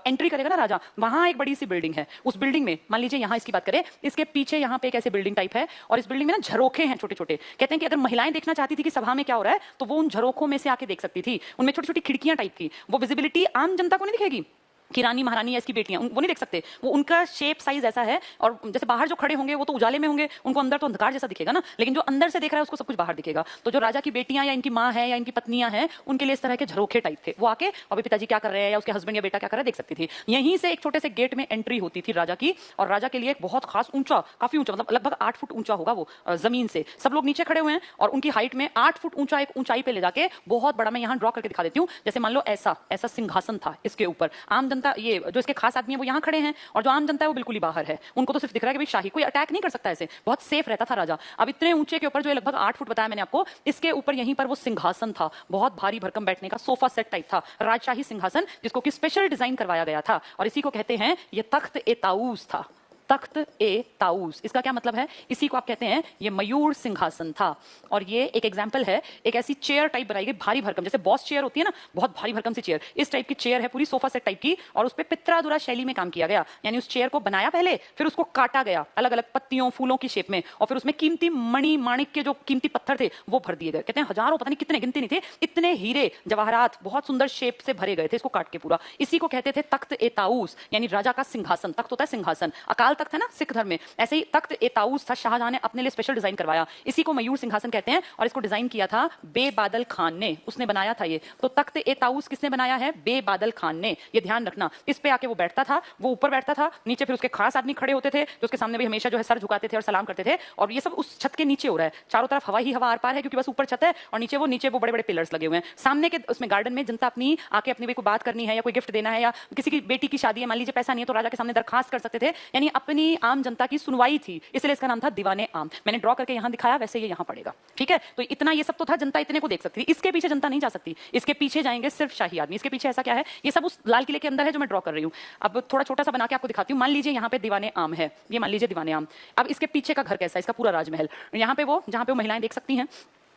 एंट्री करेगा ना राजा, वहां एक बड़ी सी बिल्डिंग है। उस बिल्डिंग में मान लीजिए यहाँ इसकी बात करें, इसके पीछे यहाँ पे एक ऐसे बिल्डिंग टाइप है, और इस बिल्डिंग में ना झरोखे हैं छोटे छोटे। कहते हैं कि अगर महिलाएं देखना चाहती थी कि सभा में क्या हो रहा है, तो वो उन झरोखों में से आके देख सकती थी। उनमें छोटी छोटी खिड़कियां टाइप थी, वो विजिबिलिटी आम जनता को नहीं दिखेगी कि रानी महारानी या इसकी बेटियां, वो नहीं देख सकते। वो उनका शेप साइज ऐसा है, और जैसे बाहर जो खड़े होंगे वो तो उजाले में होंगे, उनको अंदर तो अंधकार जैसा दिखेगा ना, लेकिन जो अंदर से देख रहा है उसको सब कुछ बाहर दिखेगा। तो जो राजा की बेटियां या इनकी माँ है या इनकी पत्नियां हैं, उनके लिए इस तरह के झरोखे टाइप थे। वो आके अभी पिताजी क्या कर रहे हैं या उसके हस्बैंड या बेटा क्या कर रहा है देख सकती थी। यहीं से एक छोटे से गेट में एंट्री होती थी राजा की, और राजा के लिए एक बहुत खास ऊंचा, काफी ऊंचा, मतलब लगभग 8 फुट ऊंचा होगा वो जमीन से। सब लोग नीचे खड़े हुए हैं, और उनकी हाइट में 8 फुट ऊंचा एक ऊंचाई पे ले जाके बहुत बड़ा, मैं यहाँ ड्रॉ करके दिखा देती हूँ। जैसे मान लो ऐसा ऐसा सिंहासन था, इसके ऊपर आम जनता, ये जो इसके खास आदमी है वो यहाँ खड़े हैं, और जो आम जनता है वो बिल्कुल ही बाहर है। उनको तो सिर्फ दिख रहा है कि भाई शाही, कोई अटैक नहीं कर सकता, ऐसे बहुत सेफ रहता था राजा। अब इतने ऊंचे के ऊपर, जो लगभग 8 फुट बताया मैंने आपको, इसके ऊपर यहीं पर वो सिंहासन था, बहुत भारी भरकम बैठने का सोफा सेट टाइप था, राजशाही सिंहासन, जिसको कि स्पेशल डिजाइन करवाया गया था, और इसी को कहते हैं ये तख्त ए ताऊस था। तख्त ए ताऊस, इसका क्या मतलब है? इसी को आप कहते हैं ये मयूर सिंहासन था। और ये एक एग्जांपल है, एक ऐसी चेयर टाइप बनाई गई भारी भरकम, जैसे बॉस चेयर होती है ना, बहुत भारी भरकम सी चेयर, इस टाइप की चेयर है, पूरी सोफा सेट टाइप की, और उस पे पित्रादुरा शैली में काम किया गया। यानी उस चेयर को बनाया पहले, फिर उसको काटा गया अलग अलग पत्तियों फूलों की शेप में, और फिर उसमें कीमती मणि माणिक के जो कीमती पत्थर थे वो भर दिए गए। कहते हैं हजारों, पता नहीं कितने, गिनती नहीं थे, इतने हीरे जवाहरात बहुत सुंदर शेप से भरे गए थे इसको काट के पूरा। इसी को कहते थे तख्त ए ताऊस, यानी राजा का सिंहासन। तख्त होता है सिंहासन, अकाल तख्त है ना सिख धर्म में, ऐसे ही तख्त ए ताऊस था, शाहजहां ने अपने लिए स्पेशल डिजाइन करवाया। इसी को मयूर सिंहासन कहते हैं, और इसको डिजाइन किया था बेबादल खान ने, उसने बनाया था ये। तो तख्त ए ताऊस किसने बनाया है? बेबादल खान ने। ये ध्यान रखना, इस पे आके वो बैठता था, वो ऊपर बैठता था, नीचे फिर उसके खास आदमी खड़े होते थे, जो उसके सामने भी हमेशा जो है सर झुकाते थे और सलाम करते थे। और ये सब उस छत के नीचे हो रहा है, चारों तरफ हवा ही हवा आर पार है, क्योंकि बस ऊपर छत है, और नीचे वो बड़े बड़े पिलर्स लगे हुए हैं। सामने के उसमें गार्डन में जनता अपनी आके अपनी कोई बात करनी है, या कोई गिफ्ट देना है, या किसी की बेटी की शादी है, मान लीजिए पैसा नहीं है, तो राजा के सामने दरखास्त कर सकते थे। यानी अपनी आम जनता की सुनवाई थी, इसलिए इसका नाम था दीवाने आम। मैंने ड्रॉ करके यहाँ दिखाया, वैसे ये यहाँ पड़ेगा, ठीक है? तो इतना ये सब तो था, जनता इतने को देख सकती थी। इसके पीछे जनता नहीं जा सकती, इसके पीछे जाएंगे सिर्फ शाही आदमी। इसके पीछे ऐसा क्या है? ये सब उस लाल किले के अंदर है जो मैं ड्रॉ कर रही हूँ। अब थोड़ा छोटा सा बना के आपको दिखाती हूँ। मान लीजिए यहाँ पे दीवाने आम है, ये मान लीजिए दीवाने आम। अब इसके पीछे का घर कैसा है? इसका पूरा राजमहल, यहाँ पे वो जहाँ पे वो महिलाएं देख सकती हैं,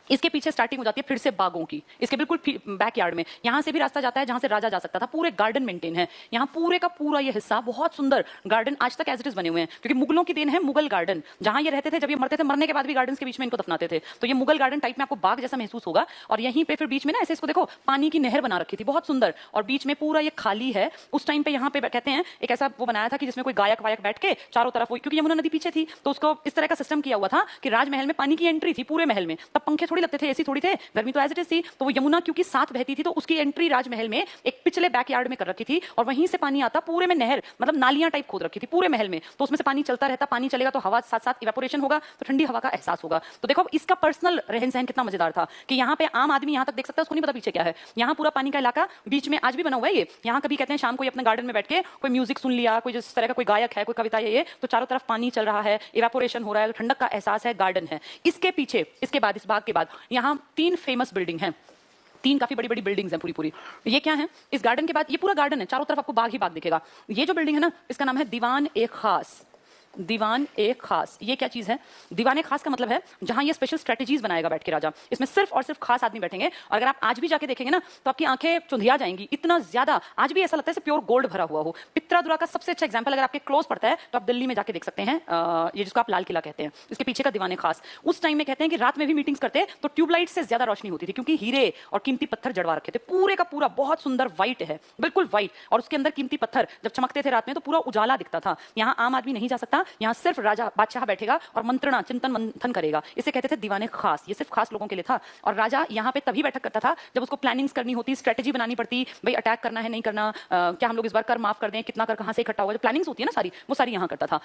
इसके पीछे स्टार्टिंग हो जाती है फिर से बागों की, इसके बिल्कुल बैकयार्ड में। यहाँ से भी रास्ता जाता है जहाँ से राजा जा सकता था। पूरे गार्डन मेंटेन है यहाँ, पूरे का पूरा ये हिस्सा बहुत सुंदर गार्डन आज तक एज इट इज बने हुए हैं, क्योंकि मुगलों की देन है मुगल गार्डन। जहाँ ये रहते थे, जब ये मरते थे, मरने के बाद भी गार्डन के बीच में इनको दफनाते थे। तो ये मुगल गार्डन टाइप में आपको बाग जैसा महसूस होगा। और यहीं पे फिर बीच में ना ऐसे, इसको देखो, पानी की नहर बना रखी थी बहुत सुंदर, और बीच में पूरा ये खाली है। उस टाइम पे यहाँ पे कहते हैं एक ऐसा वो बनाया था कि जिसमें कोई गायक वायक बैठ के चारों तरफ, क्योंकि यमुना नदी पीछे थी, तो उसको इस तरह का सिस्टम किया हुआ था कि राजमहल में पानी की एंट्री थी पूरे महल में। तब पंखे थोड़ी लगते थे, एसी थोड़ी थे, गर्मी तो एज इट इज थी। तो वो यमुना क्योंकि साथ बहती थी, तो उसकी एंट्री राजमहल में एक पिछले बैकयार्ड में कर रखी थी, और वहीं से पानी आता, पूरे में नहर, मतलब नालियां टाइप खोद रखी थी पूरे महल में। तो उसमें से पानी चलता रहता, पानी चलेगा तो हवा साथ साथ इवेपोरेशन होगा, तो ठंडी हवा का एहसास होगा। तो देखो इसका पर्सनल रहन सहन कितना मजेदार था कि यहाँ पे आम आदमी यहाँ तक देख सकता है, उसको नहीं पता पीछे क्या है। यहाँ पूरा पानी का इलाका बीच में आज भी बना हुआ है ये। यहाँ कभी कहते हैं शाम को अपने गार्डन में बैठ के कोई म्यूजिक सुन लिया, कोई जिस तरह का कोई गायक है, कोई कविता है, ये तो चारों तरफ पानी चल रहा है, इवेपोरेशन हो रहा है, ठंडक का एहसास है, गार्डन है। इसके पीछे, इसके बाद, इस बाग के बाद यहाँ 3 फेमस बिल्डिंग हैं, 3 काफी बड़ी बड़ी बिल्डिंग्स हैं पूरी। ये क्या है? इस गार्डन के बाद ये पूरा गार्डन है, चारों तरफ आपको बाग ही बाग दिखेगा। ये जो बिल्डिंग है ना, इसका नाम है दीवान ए खास। दीवान ए खास, ये क्या चीज है? दीवान ए खास का मतलब है जहां ये स्पेशल स्ट्रेटेजीज बनाएगा बैठ के राजा। इसमें सिर्फ और सिर्फ खास आदमी बैठेंगे, और अगर आप आज भी जाके देखेंगे ना तो आपकी आंखें चुंधिया जाएंगी, इतना ज्यादा आज भी ऐसा लगता है प्योर गोल्ड भरा हुआ हो। पित्रादुरा का सबसे अच्छा एग्जांपल अगर आपके क्लोज पड़ता है तो आप दिल्ली में जाके देख सकते हैं, ये जिसको आप लाल किला कहते हैं, इसके पीछे का दीवान ए खास। उस टाइम में कहते हैं कि रात में भी मीटिंग्स करते तो ट्यूबलाइट से ज्यादा रोशनी होती थी, क्योंकि हीरे और कीमती पत्थर जड़वा रखे थे। पूरे का पूरा बहुत सुंदर व्हाइट है, बिल्कुल व्हाइट, और उसके अंदर कीमती पत्थर जब चमकते थे रात में तो पूरा उजाला दिखता था। यहाँ आम आदमी नहीं जा सकता, यहाँ सिर्फ राजा बादशाह बैठेगा और मंत्रणा चिंतन मंथन करेगा। इसे कहते थे दीवाने खास, ये सिर्फ खास लोगों के लिए था। और राजा यहाँ पे तभी बैठक करता था जब उसको प्लानिंग्स करनी होती, स्ट्रेटेजी बनानी पड़ती, भाई अटैक करना है नहीं करना, क्या हम लोग इस बार कर माफ कर दें, कितना कर कहां से इकट्ठा हुआ, जो प्लानिंग्स होती है ना सारी, वो सारी यहाँ करता था।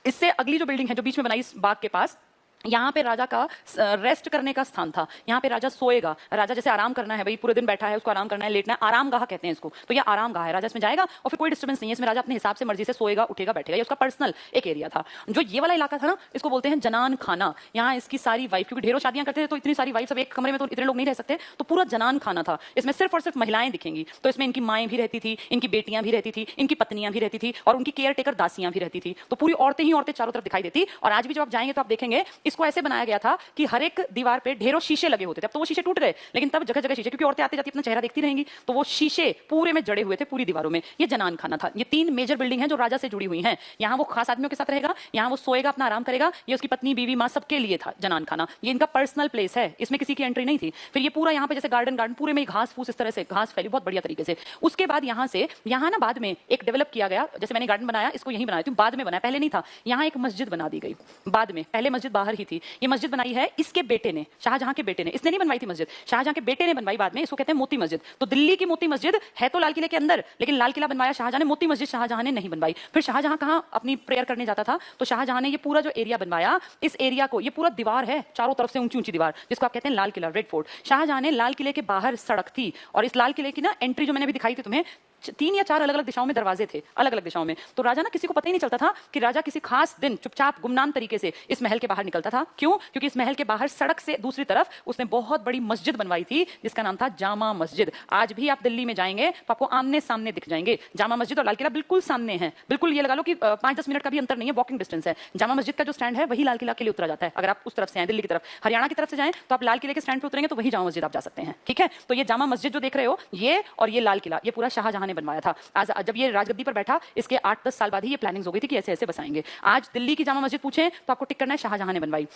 इससे अगली जो बिल्डिंग है जो बीच में बनाई इस बाग के पास, यहाँ पे राजा का रेस्ट करने का स्थान था। यहाँ पे राजा सोएगा, राजा जैसे आराम करना है, भाई पूरे दिन बैठा है, उसको आराम करना है, लेटना है, आराम गाह कहते हैं इसको, तो ये आराम गाह है। राजा इसमें जाएगा और फिर कोई डिस्टर्बेंस नहीं है, इसमें राजा अपने हिसाब से मर्जी से सोएगा, उठेगा, बैठेगा। ये उसका पर्सनल एक एरिया था। जो ये वाला इलाका था ना, इसको बोलते हैं जनान खाना। यहाँ इसकी सारी वाइफ, क्योंकि ढेरों शादियां करते थे तो इतनी सारी वाइफ सब एक कमरे में तो इतने लोग नहीं रह सकते, तो पूरा जनान खाना था। इसमें सिर्फ और सिर्फ महिलाएं दिखेंगी, तो इसमें इनकी माएँ भी रहती थी, इनकी बेटियां भी रहती थी, इनकी पत्नियां भी रहती थी, और उनकी केयर टेकर दासियां भी रहती थी। तो पूरी औरतें ही औरतें चारों तरफ दिखाई देती। और आज भी जब आप जाएंगे तो आप देखेंगे इसको ऐसे बनाया गया था कि हर एक दीवार पे ढेरों शीशे लगे होते थे। अब तो वो शीशे टूट गए, लेकिन तब जगह जगह शीशे, क्योंकि औरतें आती जाती अपना चेहरा देखती रहेंगी, तो वो शीशे पूरे में जड़े हुए थे पूरी दीवारों में। ये जनान खाना था। ये 3 मेजर बिल्डिंग है जो राजा से जुड़ी हुई हैं। यहाँ वो खास आदमियों के साथ रहेगा, यहाँ वो सोएगा, अपना आराम करेगा। ये उसकी पत्नी, बीवी, माँ सबके लिए था जनान खाना। ये इनका पर्सनल प्लेस है, इसमें किसी की एंट्री नहीं थी। फिर ये पूरा यहाँ पे जैसे गार्डन पूरे में घास फूस, इस तरह से घास फैली बहुत बढ़िया तरीके से। उसके बाद यहाँ से यहाँ ना बाद में एक डेवलप किया गया, जैसे मैंने गार्डन बनाया, इसको यही बनाया, बाद में बनाया, पहले नहीं था। यहाँ एक मस्जिद बना दी गई बाद में, पहले मस्जिद बाहर ही थी। ये मस्जिद बनाई है इसके बेटे ने, शाहजहां के बेटे ने। इसने नहीं बनवाई थी मस्जिद, शाहजहां के बेटे ने बनवाई बाद में। इसको कहते हैं मोती मस्जिद। तो दिल्ली की मोती मस्जिद है तो लाल किले के अंदर, लेकिन लाल किला बनवाया शाहजहां ने, मोती मस्जिद शाहजहां ने नहीं बनवाई। फिर शाहजहां कहां अपनी प्रेयर करने जाता था, तो शाहजहां ने ये पूरा जो एरिया बनवाया, इस एरिया को, ये पूरा दीवार है चारों तरफ से ऊंची ऊंची दीवार, जिसको आप कहते हैं लाल किला, रेड फोर्ट। शाहजहां ने लाल किले के बाहर सड़क थी, और इस लाल किले की ना एंट्री जो मैंने अभी दिखाई थी तुम्हें, 3 या 4 अलग अलग दिशाओं में दरवाजे थे, अलग अलग दिशाओं में। तो राजा ना किसी को पता ही नहीं चलता था कि राजा किसी खास दिन चुपचाप गुमनाम तरीके से इस महल के बाहर निकलता था। क्यों? क्योंकि इस महल के बाहर सड़क से दूसरी तरफ उसने बहुत बड़ी मस्जिद बनवाई थी, जिसका नाम था जामा मस्जिद। आज भी आप दिल्ली में जाएंगे तो आपको आमने सामने दिख जाएंगे जामा मस्जिद और लाल किला, बिल्कुल सामने है। बिल्कुल ये लगा लो कि 5-10 मिनट का भी अंतर नहीं है, वॉकिंग डिस्टेंस है। जामा मस्जिद का जो स्टैंड है वही लाल किला के लिए उतरा जाता है। अगर आप उस तरफ से आए, दिल्ली की तरफ, हरियाणा की तरफ से जाएं तो आप लाल किले के स्टैंड पे उतरेंगे तो वही जामा मस्जिद आप जा सकते हैं। ठीक है, तो ये जामा मस्जिद जो देख रहे हो, ये और ये लाल किला, ये पूरा शाहजहां ने बनवाया था। आज जब ये राजगद्दी पर बैठा, इसके 8-10 साल बाद ही ये प्लानिंग्स हो गई थी कि ऐसे ऐसे बसाएंगे। आज दिल्ली की जामा मस्जिद पूछें तो आपको टिक करना है शाहजहां ने बनवाई,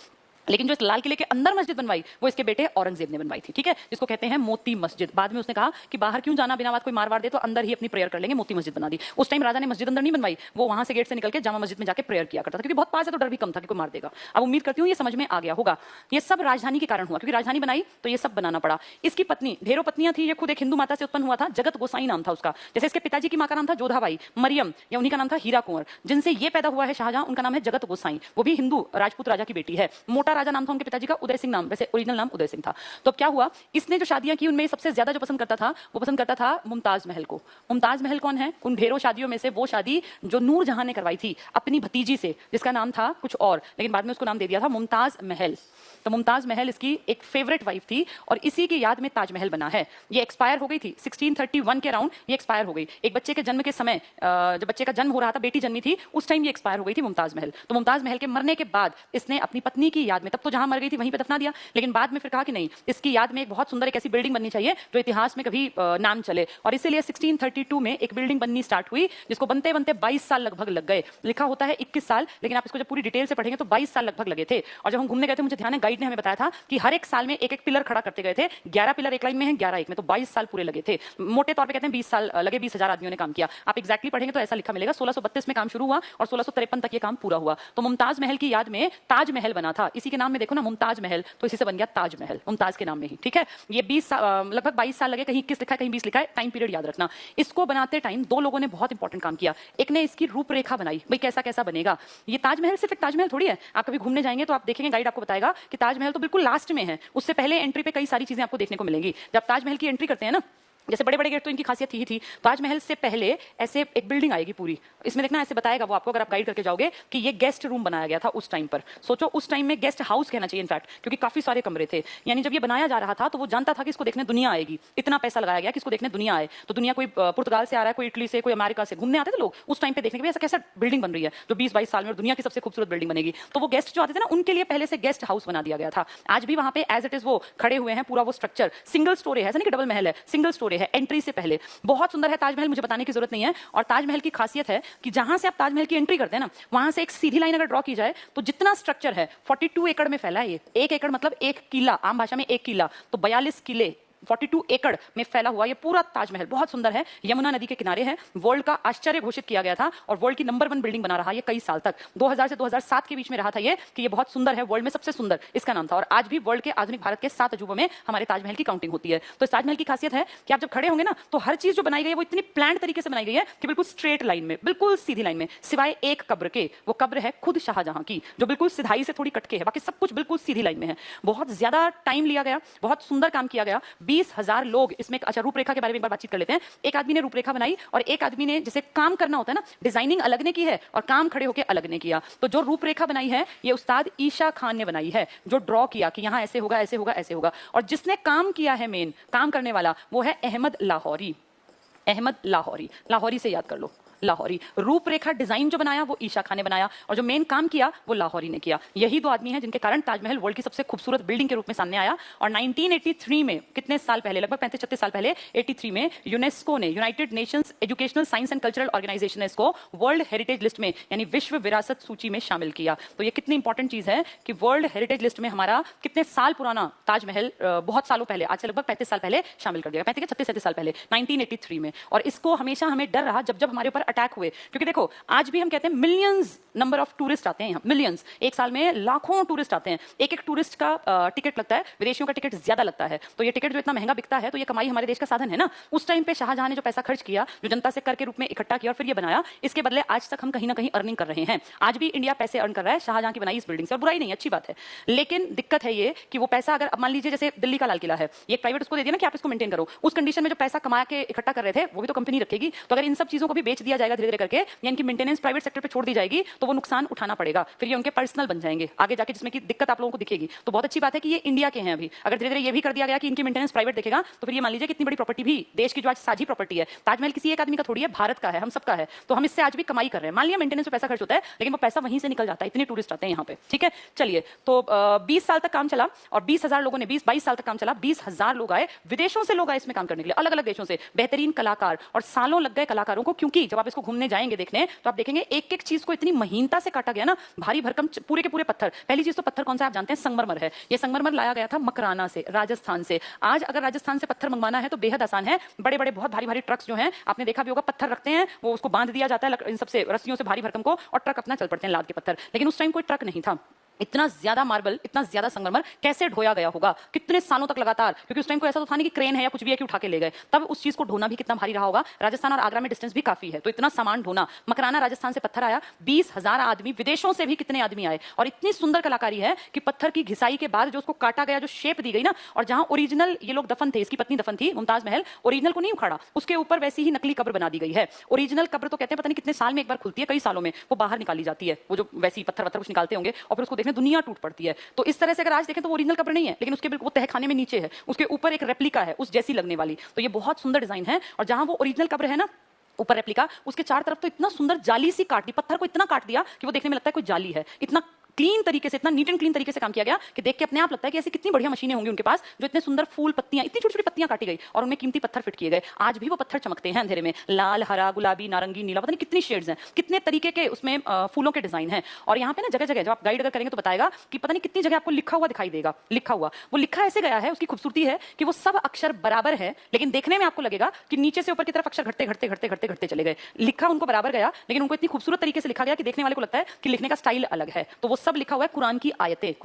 लेकिन जो इस लाल किले के अंदर मस्जिद बनवाई वो इसके बेटे औरंगजेब ने बनवाई थी। ठीक है, जिसको कहते हैं मोती मस्जिद। बाद में उसने कहा कि बाहर क्यों जाना, बिना बात कोई मार दे तो अंदर ही अपनी प्रेयर कर लेंगे, मोती मस्जिद बना दी। उस टाइम राजा ने मस्जिद अंदर नहीं बनवाई, वो वहां से गेट से निकल के जामा मस्जिद में जाके प्रेयर किया करता था, क्योंकि बहुत पास है तो डर भी कम था कि कोई मार देगा। अब उम्मीद करती हूँ ये समझ में आ गया होगा। ये सब राजधानी के कारण हुआ, क्योंकि राजधानी बनाई तो ये सब बनाना पड़ा। इसकी पत्नी, ढेरों पत्नियां थी, ये खुद एक हिंदू माता से उत्पन्न हुआ था, जगत गोसाई नाम था उसका। जैसे इसके पिताजी की माँ का नाम था जोधाबाई, मरियम, या उन्हीं का नाम था हीरा कुंवर। जिनसे ये पैदा हुआ है शाहजहां, उनका नाम है जगत गोसाई, वो भी हिंदू राजपूत राजा की बेटी है। मोटा राजा नाम था उनके पिताजी का, उदय सिंह नाम, वैसे ओरिजिनल नाम उदय सिंह था। तो अब क्या हुआ, इसने जो शादियां की उनमें सबसे ज्यादा जो पसंद करता था, वो पसंद करता था मुमताज महल को। मुमताज महल कौन है? उन ढेरों शादियों में से वो शादी जो नूरजहां ने करवाई थी अपनी भतीजी से, जिसका नाम था कुछ और, लेकिन बाद में उसको नाम दे दिया था मुमताज महल। तो मुमताज महल इसकी एक फेवरेट वाइफ थी, और इसी की याद में ताजमहल बना है। ये एक्सपायर हो गई थी 1631 के अराउंड, ये एक्सपायर हो गई। एक बच्चे के जन्म के समय, जब बच्चे का जन्म हो रहा था, बेटी जन्मी थी, उस टाइम ये एक्सपायर हो गई थी मुमताज महल। तो मुमताज महल के मरने के बाद इसने अपनी पत्नी की याद में, तब तो जहां मर गई थी वहीं पे दफना दिया, लेकिन बाद में फिर कहा कि नहीं, इसकी याद में एक बहुत सुंदर एक ऐसी बिल्डिंग बननी चाहिए जो इतिहास में कभी नाम चले। और इसीलिए 1632 में एक बिल्डिंग बननी स्टार्ट हुई, जिसको बनते बनते 22 साल लगभग लग गए। लिखा होता है 21 साल, लेकिन आप इसको जब पूरी डिटेल से पढ़ेंगे तो 22 साल लगभग लगे थे। और जब हम घूमने गए थे, मुझे ध्यान है गाइड ने हमें बताया था कि हर एक साल में एक एक पिलर खड़ा करते गए थे। 11 पिलर एक लाइन में हैं, 11 एक में, तो 22 साल पूरे लगे थे। मोटे तौर पे कहते हैं 20 साल लगे, 20,000 आदमियों ने काम किया। आप एक्जैक्टली पढ़ेंगे तो ऐसा लिखा मिलेगा। 1632 में काम शुरू हुआ और 1653 तक ये काम पूरा हुआ। तो मुमताज महल की याद में ताजमहल बना था। इसी के नाम में देखो ना, मुमताज महल, तो इसी से बन गया ताजमहल, मुमताज के नाम में ही। ठीक है, ये 20 लगभग 22 साल लगे, कहीं 21 लिखा है, कहीं 20 लिखा है, टाइम पीरियड याद रखना। इसको बनाते टाइम 2 लोगों ने बहुत इंपॉर्टेंट काम किया। एक ने इसकी रूपरेखा बनाई, भाई कैसा कैसा बनेगा। ये ताजमहल सिर्फ एक ताजमहल थोड़ी है। आप कभी घूमने जाएंगे तो आप देखेंगे, गाइड आपको बताएगा कि ताजमहल तो बिल्कुल लास्ट में है, उससे पहले एंट्री पे कई सारी चीजें आपको देखने को मिलेंगी। जब ताजमहल की एंट्री करते हैं ना, जैसे बड़े बड़े गेट तो इनकी खासियत ही थी। ताजमहल से पहले ऐसे एक बिल्डिंग आएगी पूरी, इसमें देखना ऐसे बताएगा वो आपको, अगर आप गाइड करके जाओगे, कि ये गेस्ट रूम बनाया गया था उस टाइम पर। सोचो उस टाइम में गेस्ट हाउस कहना चाहिए इनफैक्ट, क्योंकि काफी सारे कमरे थे। यानी जब ये बनाया जा रहा था तो वो जानता था कि इसको देखने दुनिया आएगी, इतना पैसा लगाया गया कि इसको देखने दुनिया आए। तो दुनिया कोई पुर्तगाल से आ रहा है, कोई इटली से, कोई अमेरिका से घूमने आते थे लोग उस टाइम पे देखने के लिए ऐसा कैसा बिल्डिंग बन रही है जो 20-22 साल में और दुनिया की सबसे खूबसूरत बिल्डिंग बनेगी। तो वो गेस्ट जो आते थे ना, उनके लिए पहले से गेस्ट हाउस बना दिया गया था। आज भी वहां पे एज इट इज वो खड़े हुए हैं, पूरा वो स्ट्रक्चर सिंगल स्टोरी है, ऐसा नहीं कि डबल महल है, सिंगल स्टोरी है। एंट्री से पहले बहुत सुंदर है ताजमहल, मुझे बताने की जरूरत नहीं है। और ताजमहल की खासियत है कि जहां से आप ताजमहल की एंट्री करते हैं ना, वहां से एक सीधी लाइन अगर ड्रॉ की जाए तो जितना स्ट्रक्चर है 42 एकड़ में फैला है। ये 1 एकड़ मतलब 1 किला, आम भाषा में 1 किला, तो 42 किले 42 एकड़ में फैला हुआ ये पूरा ताजमहल बहुत सुंदर है। यमुना नदी के किनारे है, वर्ल्ड का आश्चर्य घोषित किया गया था और वर्ल्ड की नंबर 1 बिल्डिंग बना रहा ये कई साल तक। 2000 से 2007 के बीच में रहा था ये कि ये बहुत सुंदर है, वर्ल्ड में सबसे सुंदर इसका नाम था। और आज भी वर्ल्ड के आधुनिक भारत के 7 अजूबों में हमारे ताजमहल की काउंटिंग होती है। तो इस ताजमहल की खासियत है कि आप जब खड़े होंगे ना, तो हर चीज जो बनाई गई है वो इतनी प्लान्ड तरीके से बनाई गई है कि बिल्कुल स्ट्रेट लाइन में, बिल्कुल सीधी लाइन में, सिवाय एक कब्र के। वो कब्र है खुद शाहजहां की, जो बिल्कुल सिधाई से थोड़ी कटके है, बाकी सब कुछ बिल्कुल सीधी लाइन में है। बहुत ज्यादा टाइम लिया गया, बहुत सुंदर काम किया गया। 20,000 लोग इसमें। अच्छा, रूपरेखा के बारे में एक बार बातचीत कर लेते हैं। एक आदमी ने रूपरेखा बनाई और एक आदमी ने, जैसे काम करना होता है ना, डिजाइनिंग अलग ने की है और काम खड़े होकर अलग ने किया। तो जो रूपरेखा बनाई है ये उस्ताद ईशा खान ने बनाई है, जो ड्रॉ किया कि यहाँ ऐसे होगा, ऐसे होगा, ऐसे होगा। और जिसने काम किया है, मेन काम करने वाला, वो है अहमद लाहौरी। अहमद लाहौरी, लाहौरी से याद कर लो, लाहौरी। रूपरेखा डिजाइन जो बनाया वो ईशा खान ने बनाया और जो मेन काम किया वो लाहौरी ने किया। यही 2 आदमी हैं जिनके कारण ताजमहल वर्ल्ड की सबसे खूबसूरत बिल्डिंग के रूप में सामने आया। और 1983 में, कितने साल पहले, लगभग 35-36 साल पहले, 83 में यूनेस्को ने, United Nations Educational Science and Cultural Organization ने इसको वर्ल्ड हेरिटेज लिस्ट में, यानी विश्व विरासत सूची में शामिल किया। तो ये कितनी इंपॉर्टेंट चीज है कि वर्ल्ड हेरिटेज लिस्ट में हमारा कितने साल पुराना ताजमहल बहुत सालों पहले, आज से लगभग 35 साल पहले शामिल कर दिया, 35-36 साल पहले, 1983 में। और इसको हमेशा हमें डर रहा जब जब हमारे ऊपर अटैक हुए, क्योंकि देखो आज भी हम कहते हैं मिलियंस नंबर ऑफ टूरिस्ट आते हैं यहाँ, मिलियंस, एक साल में लाखों टूरिस्ट आते हैं। एक एक टूरिस्ट का टिकट लगता है, विदेशियों का टिकट ज्यादा लगता है। तो ये टिकट जो इतना महंगा बिकता है, तो ये कमाई हमारे देश का साधन है ना। उस टाइम पे शाहजहां ने जो पैसा खर्च किया, जो जनता से कर के रूप में इकट्ठा किया और फिर ये बनाया, इसके बदले आज तक हम कहीं ना कहीं अर्निंग कर रहे हैं। आज भी इंडिया पैसे अर्न कर रहा है शाहजहां की बनाई इस बिल्डिंग से, और बुराई नहीं, अच्छी बात है। लेकिन दिक्कत है ये कि वो पैसा अगर, अब मान लीजिए जैसे दिल्ली का लाल किला है, ये प्राइवेट उसको दे दिया ना कि आप इसको मेंटेन करो, उस कंडीशन में जो पैसा कमा के इकट्ठा कर रहे थे वो भी तो कंपनी रखेगी। तो अगर इन सब चीजों को भी बेच दिया जाएगा धीरे धीरे करके, या इनकी मेंटेनेंस प्राइवेट सेक्टर पे छोड़ दी जाएगी, तो वो नुकसान उठाना पड़ेगा, फिर ये उनके पर्सनल बन जाएंगे आगे जाके, जिसमें की दिक्कत आप लोगों को दिखेगी। तो बहुत अच्छी बात है कि ये इंडिया के हैं अभी। अगर धीरे धीरे ये भी कर दिया गया कि इनकी मेंटेनेंस प्राइवेट देखेगा, तो फिर ये मान लीजिए कितनी बड़ी प्रॉपर्टी भी देश की जो आज साझी प्रॉपर्टी है, ताजमहल किसी एक आदमी का थोड़ी है, भारत का है, हम सबका है। तो हम इससे आज भी कमाई कर रहे हैं। मान लिया मेंटेनेंस पे पैसा खर्च होता है, लेकिन वो पैसा वहीं से निकल जाता है, इतने टूरिस्ट आते हैं यहाँ पे। ठीक है, चलिए, तो 20 साल तक काम चला और 20,000 लोगों ने, 20-22 साल तक काम चला, 20,000 लोग आए, विदेशों से लोग आए इसमें काम करने के लिए, अलग अलग देशों से, बेहतरीन कलाकार। और सालों लग गए कलाकारों को, क्योंकि जब आप इसको घूमने जाएंगे देखने, तो आप देखेंगे एक एक चीज को इतनी महीनता से काटा गया ना, भारी भरकम पूरे के पूरे पत्थर। पहली चीज तो पत्थर कौन सा आप जानते हैं, संगमरमर है। ये संगमरमर लाया गया था मकराना से, राजस्थान से। आज अगर राजस्थान से पत्थर मंगवाना है तो बेहद आसान है। बड़े बड़े बहुत भारी भारी ट्रक्स जो हैं, आपने देखा भी होगा, पत्थर रखते हैं, वो उसको बांध दिया जाता है इन सबसे रस्सियों से भारी भरकम को, और ट्रक अपना चल पड़ते हैं लाद के पत्थर। लेकिन उस टाइम कोई ट्रक नहीं था। इतना ज्यादा मार्बल, इतना ज्यादा संगमरमर कैसे ढोया गया होगा, कितने सालों तक लगातार, क्योंकि उस टाइम को ऐसा तो था नहीं कि क्रेन है या कुछ भी है कि उठा के ले गए। तब उस चीज को ढोना भी कितना भारी रहा होगा। राजस्थान और आगरा में डिस्टेंस भी काफी है, तो इतना सामान ढोना। मकराना राजस्थान से पत्थर आया, 20,000 आदमी, विदेशों से भी कितने आदमी आए, और इतनी सुंदर कलाकारी है कि पत्थर की घिसाई के बाद जो उसको काटा गया, जो शेप दी गई ना, और जहां ओरिजिनल ये लोग दफन थे, इसकी पत्नी दफन थी मुमताज महल, ओरिजिनल को नहीं उखाड़ा, उसके ऊपर वैसी ही नकली कब्र बना दी गई है। ओरिजिनल कब्र तो कहते हैं पता नहीं कितने साल में एक बार खुलती है, कई सालों में वो बाहर निकाली जाती है, वो जो वैसी पत्थर वत्थर कुछ निकालते होंगे, और फिर उसको देखने दुनिया टूट पड़ती है। तो इस तरह से अगर आज देखें तो वो ओरिजिनल कब्र नहीं है, लेकिन उसके वो तहखाने में नीचे है, उसके ऊपर एक रेप्लिका है उस जैसी लगने वाली। तो ये बहुत सुंदर डिजाइन है। और जहां वो ओरिजिनल कब्र है ना, ऊपर रेप्लिका, उसके चार तरफ तो इतना सुंदर जाली सी काट दी, पत्थर को इतना काट दिया कि वो देखने में लगता है कोई जाली है। इतना क्लीन तरीके से, इतना नीट एंड क्लीन तरीके से काम किया गया कि देख के अपने आप लगता है कि ऐसी कितनी बढ़िया मशीनें होंगी उनके पास, जो इतने सुंदर फूल, पत्तियां, इतनी छोटी छोटी पत्तियां काटी गई और उनमें कीमती पत्थर फिट किए गए। आज भी वो पत्थर चमकते हैं अंधेरे में, लाल, हरा, गुलाबी, नारंगी, नीला, पता नहीं कितनी शेड्स हैं, कितने तरीके के उसमें फूलों के डिजाइन है। और यहाँ पे ना जगह जगह जब आप गाइड अगर करेंगे तो बताएगा कि पता नहीं कितनी जगह आपको लिखा हुआ दिखाई देगा। लिखा हुआ, वो लिखा ऐसे गया है, उसकी खूबसूरती है कि वो सब अक्षर बराबर है, लेकिन देखने में आपको लगेगा कि नीचे से ऊपर की तरफ अक्षर घटते घटते घटते घटते घटते चले गए। लिखा उनको बराबर गया, लेकिन उनको इतनी खूबसूरत तरीके से लिखा गया कि देखने वाले को लगता है कि लिखने का स्टाइल अलग है। तो वो सब लिखा हुआ है कुरान की आयतें।